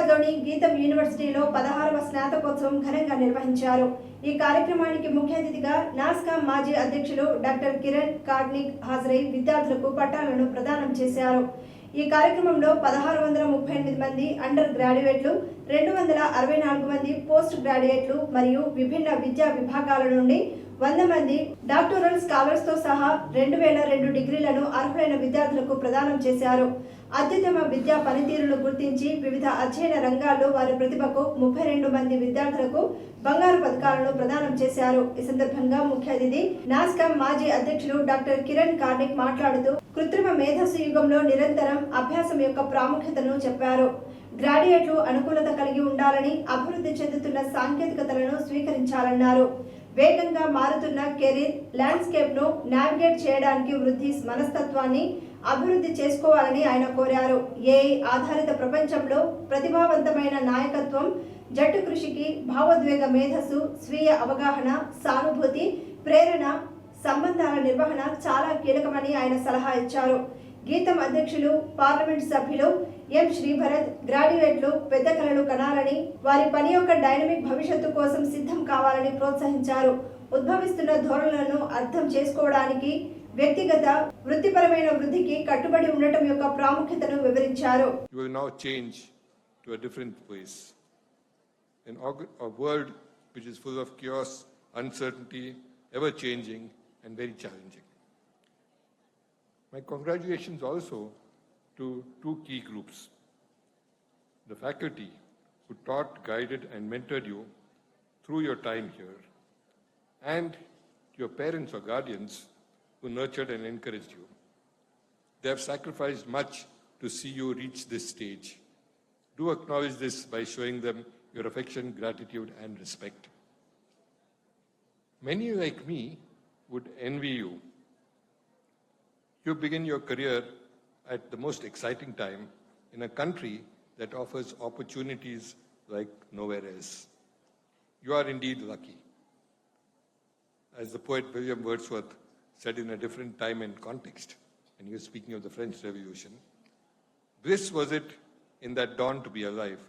హైదరాబాద్లోని గీతం యూనివర్సిటీలో 16వ స్నాతకోత్సవం ఘనంగా నిర్వహించారు. ఈ కార్యక్రమానికి ముఖ్య అతిథిగా నాస్కామ్ మాజీ అధ్యక్షులు డాక్టర్ కిరణ్ కార్నిక్ హాజరై విద్యార్థులకు పట్టాలను ప్రదానం చేశారు. ఈ కార్యక్రమంలో 1638 మంది అండర్ గ్రాడ్యుయేట్లు, 264 మంది పోస్ట్ గ్రాడ్యుయేట్లు మరియు విభిన్న విద్యా విభాగాల నుండి 100 మంది డాక్టోరల్ స్కాలర్స్ తో సహా 2002 డిగ్రీలను అర్హులైన విద్యార్థులకు ప్రదానం చేశారు. అత్యుత్తమ విద్యా పనితీరును గుర్తించి వివిధ అధ్యయన రంగాల్లో వారి ప్రతిభకు 32 మంది విద్యార్థులకు బంగారు పథకాలను ప్రదానం చేశారు. ఈ సందర్భంగా ముఖ్య అతిథి నాస్కామ్ మాజీ అధ్యక్షులు డాక్టర్ కిరణ్ కార్నిక్ మాట్లాడుతూ కృత్రిమ మేధస్సు యుగంలో నిరంతరం అభ్యాసం యొక్క ప్రాముఖ్యతను చెప్పారు. గ్రాడ్యుయేట్లు అనుకూలత కలిగి ఉండాలని, అభివృద్ధి చెందుతున్న సాంకేతికతలను స్వీకరించాలన్నారు. వేగంగా మారుతున్న కెరీర్ ల్యాండ్స్కేప్ ను నావిగేట్ చేయడానికి వృద్ధి మనస్తత్వాన్ని అభివృద్ధి చేసుకోవాలని ఆయన కోరారు. ఏఐ ఆధారిత ప్రపంచంలో ప్రతిభావంతమైన నాయకత్వం, జట్టు కృషికి భావోద్వేగ మేధస్సు, స్వీయ అవగాహన, సానుభూతి, ప్రేరణ, సంబంధాల నిర్వహణ చాలా కీలకమని ఆయన సలహా ఇచ్చారు. గీతం అధ్యక్షులు, పార్లమెంట్ సభ్యులు ఎం శ్రీభరత్ గ్రాడ్యుయేట్లు పెద్ద కలలు కనాలని, వారి పని యొక్క డైనమిక్ భవిష్యత్తు కోసం సిద్ధం కావాలని ప్రోత్సహించారు. ఉద్భవిస్తున్న ధోరణులను అర్థం చేసుకోవడానికి, వ్యక్తిగత వృత్తిపరమైన వృద్ధికి కట్టుబడి ఉండటం యొక్క ప్రాముఖ్యతను వివరించారు. You will now change to a different place. In a world which is full of chaos, uncertainty, ever changing and very challenging. My congratulations also to two key groups. The faculty who taught, guided and mentored you through your time here, and your parents or guardians who nurtured and encouraged you. They have sacrificed much to see you reach this stage. Do acknowledge this by showing them your affection, gratitude and respect. Many like me would envy you. You begin your career at the most exciting time in a country that offers opportunities like nowhere else. You are indeed lucky. As the poet William Wordsworth said in a different time and context, and he was speaking of the French Revolution, bliss was it in that dawn to be alive,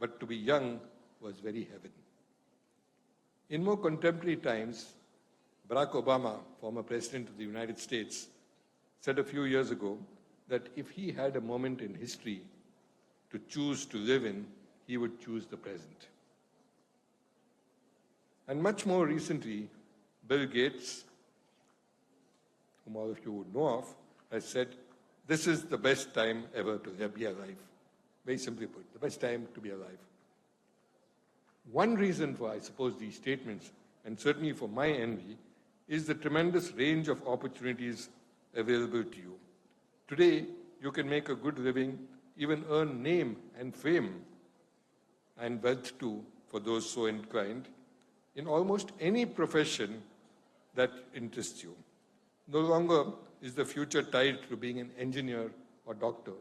but to be young was very heaven. In more contemporary times, Barack Obama, former President of the United States, said a few years ago that if he had a moment in history to choose to live in, he would choose the present. And much more recently, Bill Gates, whom all of you would know of, has said, this is the best time ever to be alive. Very simply put, the best time to be alive. One reason for, I suppose, these statements, and certainly for my envy, is the tremendous range of opportunities available to you. Today, you can make a good living, even earn name and fame and wealth too, for those so inclined, in almost any profession that interests you. No longer is the future tied to being an engineer or doctor,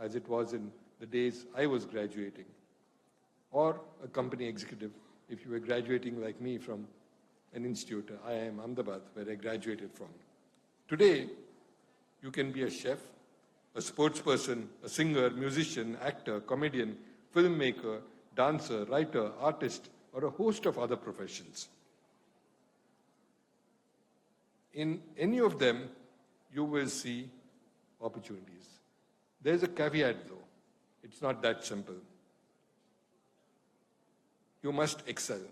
as it was in the days I was graduating, or a company executive if you were graduating like me from an institute, IIM Ahmedabad, where I graduated from. Today, you can be a chef, a sports person, a singer, musician, actor, comedian, filmmaker, dancer, writer, artist, or a host of other professions. In any of them, you will see opportunities. There's a caveat though. It's not that simple. You must excel.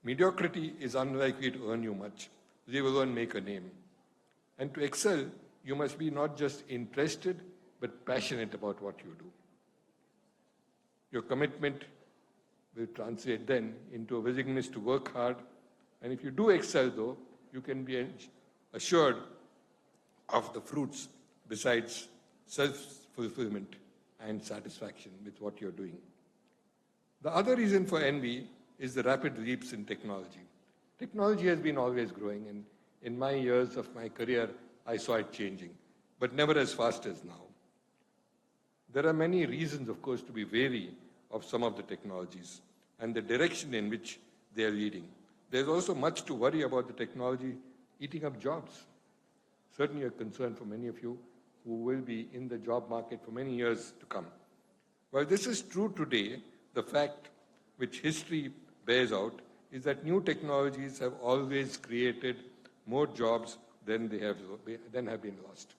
Mediocrity is unlikely to earn you much. They will only make a name. And to excel, you must be not just interested, but passionate about what you do. Your commitment will translate then into a willingness to work hard. And if you do excel though, you can be assured of the fruits besides self-fulfillment and satisfaction with what you're doing. The other reason for envy is the rapid leaps in technology. Technology has been always growing, and in my years of my career, I saw it changing, but never as fast as now. There are many reasons, of course, to be wary of some of the technologies and the direction in which they are leading. There's also much to worry about the technology eating up jobs. Certainly a concern for many of you who will be in the job market for many years to come. While this is true today, the fact which history bears out is that new technologies have always created more jobs than have been lost.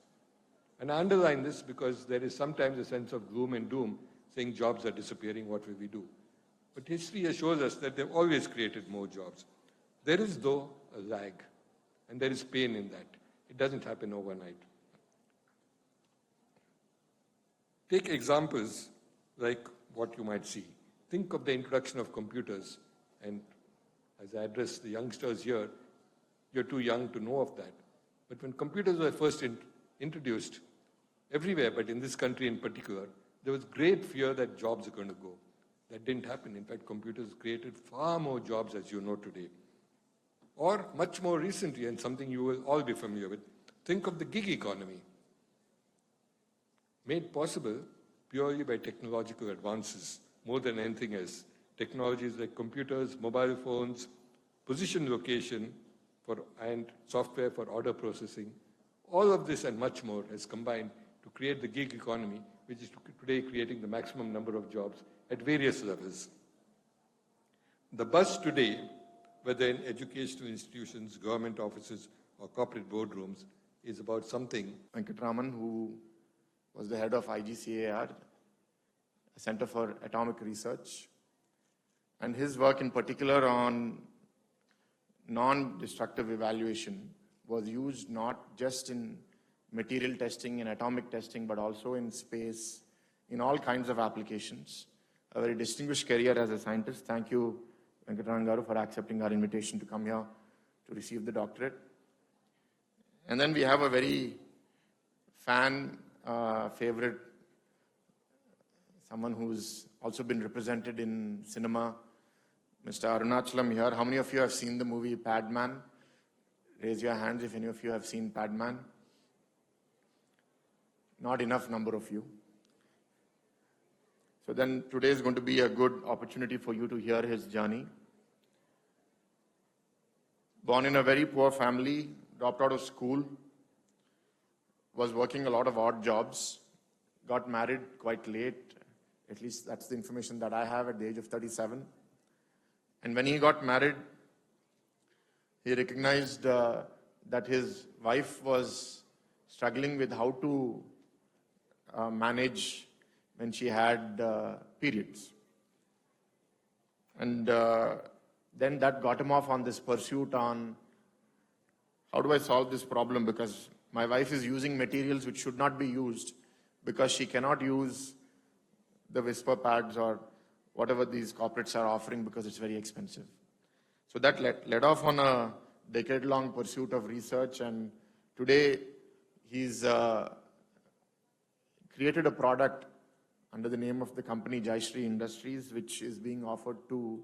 And I underline this because there is sometimes a sense of gloom and doom saying jobs are disappearing, what will we do? But history assures us that they've always created more jobs. There is, though, a lag, and there is pain in that. It doesn't happen overnight. Take examples like what you might see. Think of the introduction of computers, and as I address the youngsters here, you're too young to know of that. But when computers were first introduced, everywhere, but in this country in particular, there was great fear that jobs are going to go. That didn't happen. In fact, computers created far more jobs, as you know today. Or much more recently, and something you will all be familiar with, think of the gig economy, made possible purely by technological advances, more than anything else. Technologies like computers, mobile phones, position location, and software for order processing. All of this and much more has combined to create the gig economy, which is today creating the maximum number of jobs at various levels. The buzz today, whether in educational institutions, government offices, or corporate boardrooms, is about something. Venkatraman, who was the head of IGCAR, a Center for Atomic Research, and his work in particular on non-destructive evaluation was used not just in material testing and atomic testing, but also in space, in all kinds of applications. A very distinguished career as a scientist. Thank you, Venkatraman Garu, for accepting our invitation to come here to receive the doctorate. And then we have a very favorite, someone who's also been represented in cinema, Mr. Arunachalam here. How many of you have seen the movie Padman? Raise your hands if any of you have seen Padman. Not enough number of you. So then today is going to be a good opportunity for you to hear his journey. Born in a very poor family, dropped out of school, was working a lot of odd jobs, got married quite late, at least that's the information that I have, at the age of 37. And when he got married, he recognized that his wife was struggling with how to manage when she had periods. And then that got him off on this pursuit on how do I solve this problem, because my wife is using materials which should not be used because she cannot use the whisper pads or whatever these corporates are offering because it's very expensive. So that led off on a decade-long pursuit of research, and today he's created a product under the name of the company Jayashree Industries, which is being offered to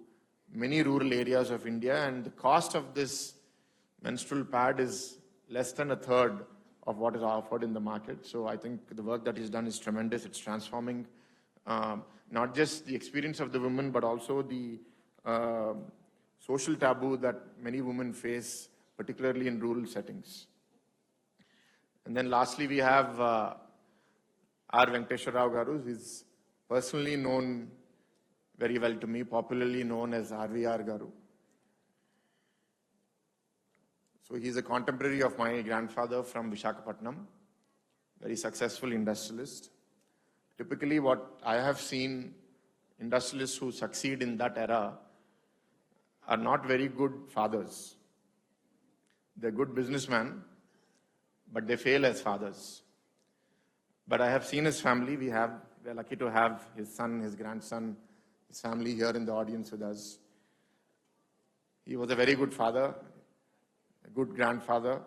many rural areas of India, and the cost of this menstrual pad is less than a third of what is offered in the market. So I think the work that is done is tremendous. It's transforming not just the experience of the women, but also the social taboo that many women face, particularly in rural settings. And then lastly, we have R. Venkateshwara Rao Garu, who is personally known very well to me, popularly known as RVR Garu. So he's a contemporary of my grandfather from Visakhapatnam, very successful industrialist. Typically what I have seen, industrialists who succeed in that era are not very good fathers. They're good businessmen, but they fail as fathers. But I have seen his family. We're lucky to have his son, his grandson, his family here in the audience with us. He was a very good father, a good grandfather.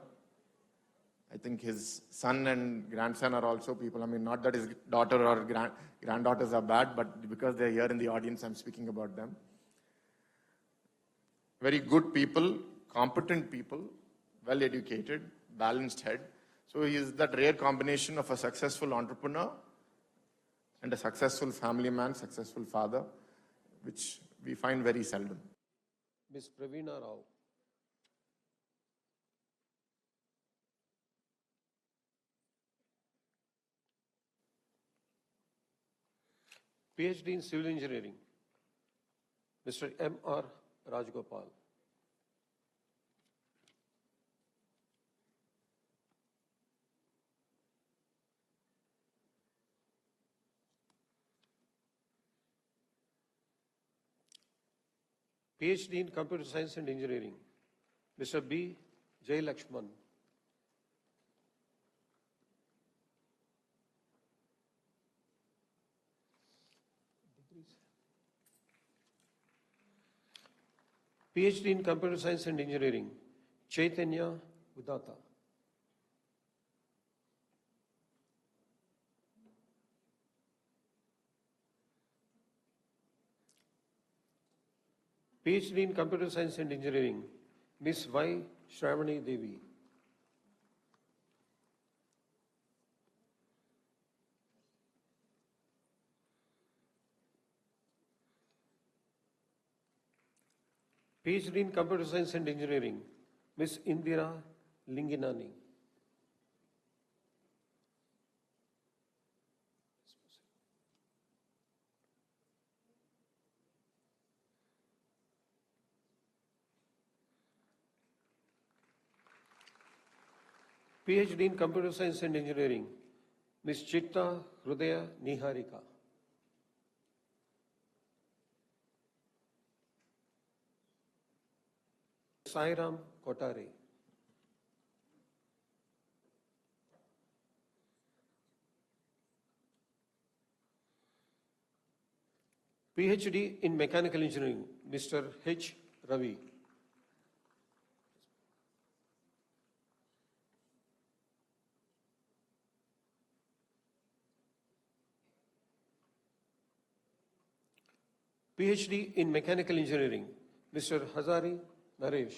I think his son and grandson are also people. I mean, not that his daughter or granddaughters are bad, but because they're here in the audience, I'm speaking about them. Very good people, competent people, well-educated, balanced head. So he is that rare combination of a successful entrepreneur and a successful family man, successful father, which we find very seldom. Ms. Praveena Rao. PhD in Civil Engineering, Mr. M.R. Rajgopal. PhD in Computer Science and Engineering, Mr. B. Jay Lakshman. PhD in Computer Science and Engineering, Chaitanya Udata. PhD in Computer Science and Engineering, Ms. Y. Shravani Devi. PhD in Computer Science and Engineering, Ms. Indira Linginani. PhD in Computer Science and Engineering, Ms. Chitta Hrudaya Niharika. Sairam Kotare. PhD in Mechanical Engineering, Mr. H. Ravi. PhD in Mechanical Engineering, Mr. Hazari Naresh.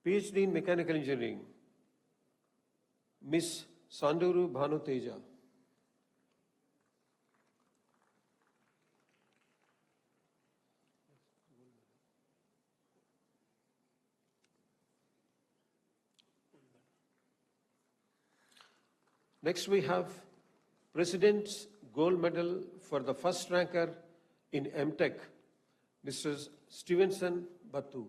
PhD in Mechanical Engineering, Ms. Sanduru Bhanu Teja. Next we have President's Gold Medal for the first ranker in MTech, Mr. Stevenson Batu.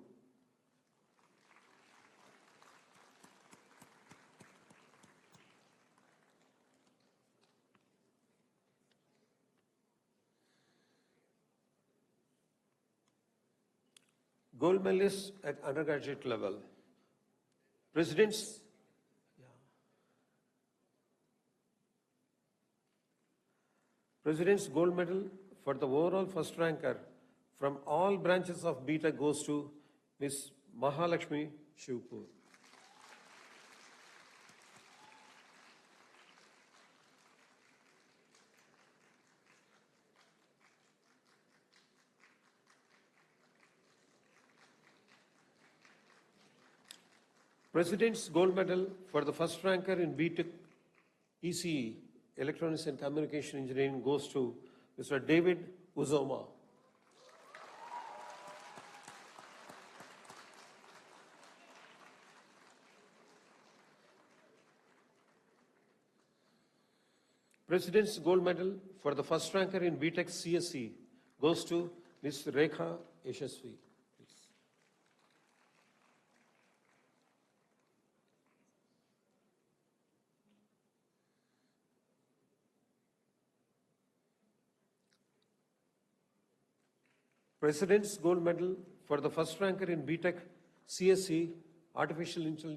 Gold medalists at undergraduate level. President's Gold Medal for the overall first ranker from all branches of BTech goes to Ms. Mahalakshmi Shivpur. President's Gold Medal for the first ranker in BTech ECE, Electronics and Communication Engineering, goes to Mr. David Uzoma. President's Gold Medal for the first ranker in BTech CSE goes to Ms. Rekha Yashasvi. President's Gold Medal for the first ranker in BTech CSE, Artificial Intelligence